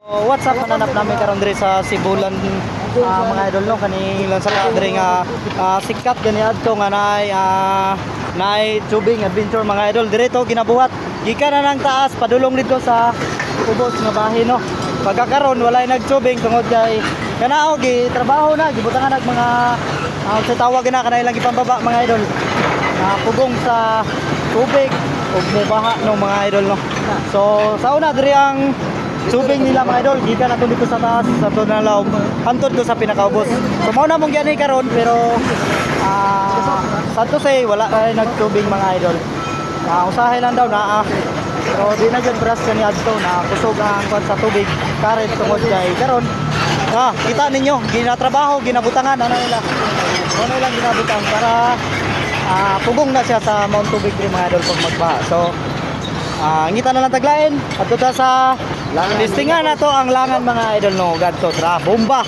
What's up, mananap namin karon diri sa Sibulan, mga idol no, kanilang sa kadre nga sikat gani adto nga nay tubing adventure mga idol diri to ginabuhat gikan na nang taas padulong dito sa ubos nga bahin no. Pagkakaron walay nagtubing tungod kay kanao gi trabaho na gibutangan nag mga sa tawag na kanay lang ipambaba mga idol. Pugong sa tubig ug mubaha no mga idol no. So sa una diri ang tubig nila mga idol, gikan nato dito sa taas, sa to na laom, hantod ko sa pinakaubos. So mao na mong gianay karon pero sa to say wala kay nagtubig mga idol. Usahay lang daw na pero di na jud bras kani adto na kusog ang kwan sa tubig karet tungod kay karon. Kita ninyo, ginatrabaho, ginabutangan ana nila. Ano lang ginabutang para pugong na siya sa Mount Tubig rin mga idol pag magbaha. So ngita na lang taglain adto ta sa listingan na to ang langan mga idol no gadto tra bomba.